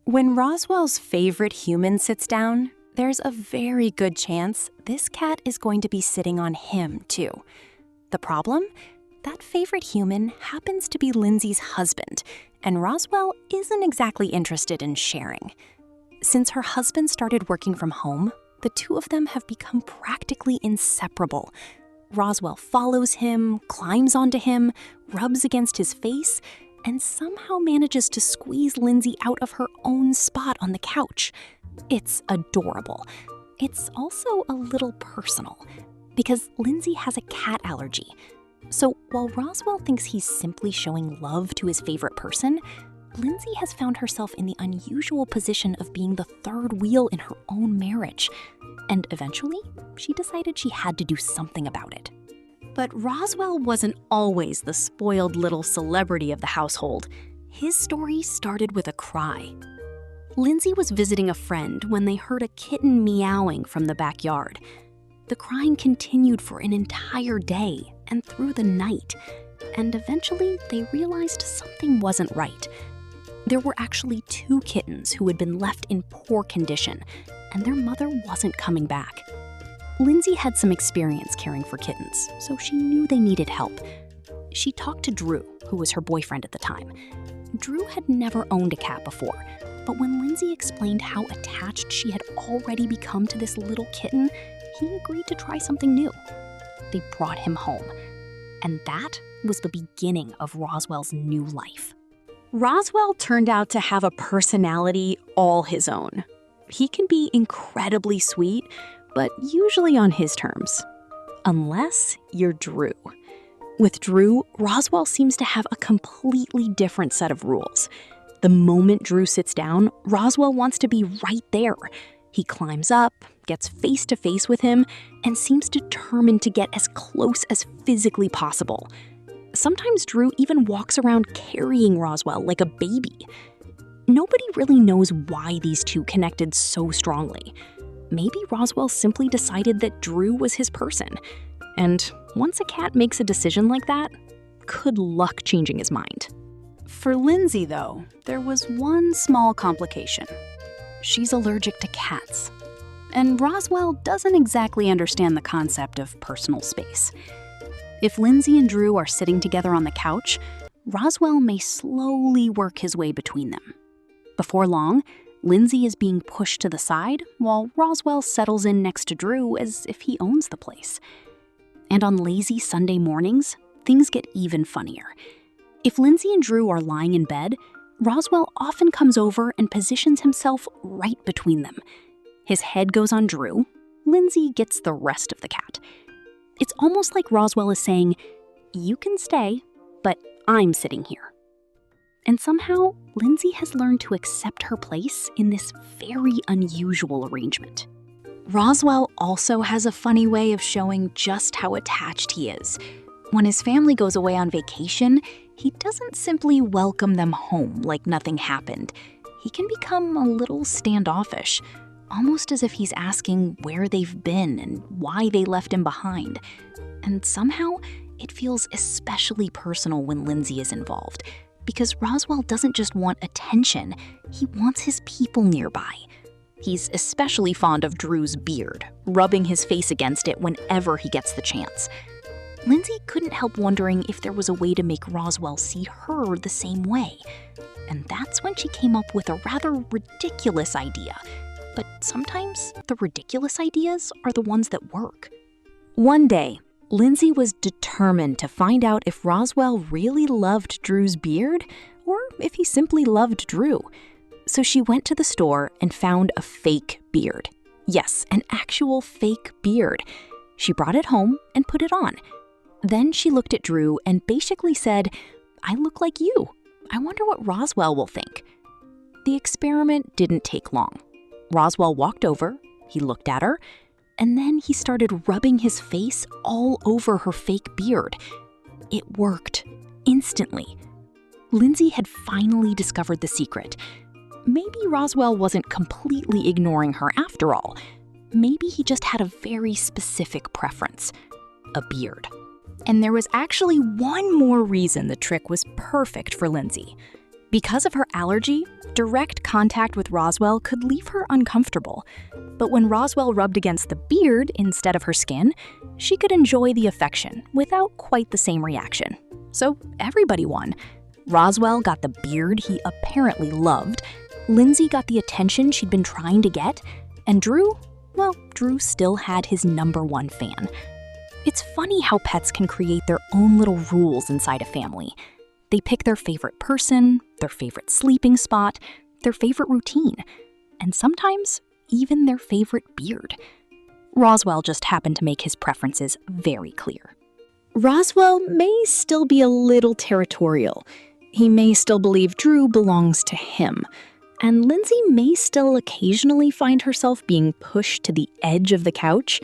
When Roswell's favorite human sits down, there's a very good chance this cat is going to be sitting on him, too. The problem? That favorite human happens to be Lindsay's husband, and Roswell isn't exactly interested in sharing. Since her husband started working from home, the two of them have become practically inseparable. Roswell follows him, climbs onto him, rubs against his face, and somehow manages to squeeze Lindsay out of her own spot on the couch. It's adorable. It's also a little personal, because Lindsay has a cat allergy. So while Roswell thinks he's simply showing love to his favorite person, Lindsay has found herself in the unusual position of being the third wheel in her own marriage. And eventually, she decided she had to do something about it. But Roswell wasn't always the spoiled little celebrity of the household. His story started with a cry. Lindsay was visiting a friend when they heard a kitten meowing from the backyard. The crying continued for an entire day and through the night, and eventually they realized something wasn't right. There were actually 2 kittens who had been left in poor condition, and their mother wasn't coming back. Lindsay had some experience caring for kittens, so she knew they needed help. She talked to Drew, who was her boyfriend at the time. Drew had never owned a cat before, but when Lindsay explained how attached she had already become to this little kitten, he agreed to try something new. They brought him home, and that was the beginning of Roswell's new life. Roswell turned out to have a personality all his own. He can be incredibly sweet, but usually on his terms. Unless you're Drew. With Drew, Roswell seems to have a completely different set of rules. The moment Drew sits down, Roswell wants to be right there. He climbs up, gets face to face with him, and seems determined to get as close as physically possible. Sometimes Drew even walks around carrying Roswell like a baby. Nobody really knows why these two connected so strongly. Maybe Roswell simply decided that Drew was his person. And once a cat makes a decision like that, good luck changing his mind. For Lindsay, though, there was one small complication. She's allergic to cats. And Roswell doesn't exactly understand the concept of personal space. If Lindsay and Drew are sitting together on the couch, Roswell may slowly work his way between them. Before long, Lindsay is being pushed to the side while Roswell settles in next to Drew as if he owns the place. And on lazy Sunday mornings, things get even funnier. If Lindsay and Drew are lying in bed, Roswell often comes over and positions himself right between them. His head goes on Drew. Lindsay gets the rest of the cat. It's almost like Roswell is saying, "You can stay, but I'm sitting here." And somehow, Lindsay has learned to accept her place in this very unusual arrangement. Roswell also has a funny way of showing just how attached he is. When his family goes away on vacation, he doesn't simply welcome them home like nothing happened. He can become a little standoffish, almost as if he's asking where they've been and why they left him behind. And somehow, it feels especially personal when Lindsay is involved, because Roswell doesn't just want attention, he wants his people nearby. He's especially fond of Drew's beard, rubbing his face against it whenever he gets the chance. Lindsay couldn't help wondering if there was a way to make Roswell see her the same way. And that's when she came up with a rather ridiculous idea. But sometimes the ridiculous ideas are the ones that work. One day, Lindsay was determined to find out if Roswell really loved Drew's beard or if he simply loved Drew. So she went to the store and found a fake beard. Yes, an actual fake beard. She brought it home and put it on. Then she looked at Drew and basically said, "I look like you. I wonder what Roswell will think." The experiment didn't take long. Roswell walked over, he looked at her, and then he started rubbing his face all over her fake beard. It worked, instantly. Lindsay had finally discovered the secret. Maybe Roswell wasn't completely ignoring her after all. Maybe he just had a very specific preference: a beard. And there was actually one more reason the trick was perfect for Lindsay. Because of her allergy, direct contact with Roswell could leave her uncomfortable. But when Roswell rubbed against the beard instead of her skin, she could enjoy the affection without quite the same reaction. So everybody won. Roswell got the beard he apparently loved, Lindsay got the attention she'd been trying to get, and Drew still had his #1 fan. It's funny how pets can create their own little rules inside a family. They pick their favorite person, their favorite sleeping spot, their favorite routine, and sometimes even their favorite beard. Roswell just happened to make his preferences very clear. Roswell may still be a little territorial. He may still believe Drew belongs to him. And Lindsay may still occasionally find herself being pushed to the edge of the couch.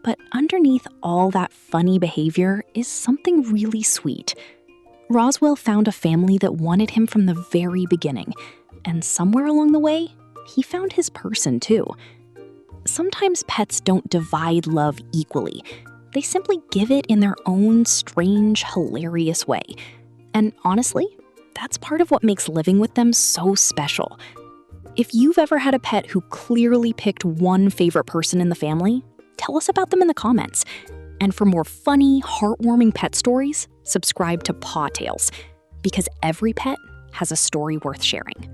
But underneath all that funny behavior is something really sweet. Roswell found a family that wanted him from the very beginning. And somewhere along the way, he found his person too. Sometimes pets don't divide love equally. They simply give it in their own strange, hilarious way. And honestly, that's part of what makes living with them so special. If you've ever had a pet who clearly picked one favorite person in the family, tell us about them in the comments. And for more funny, heartwarming pet stories, subscribe to PawTales, because every pet has a story worth sharing.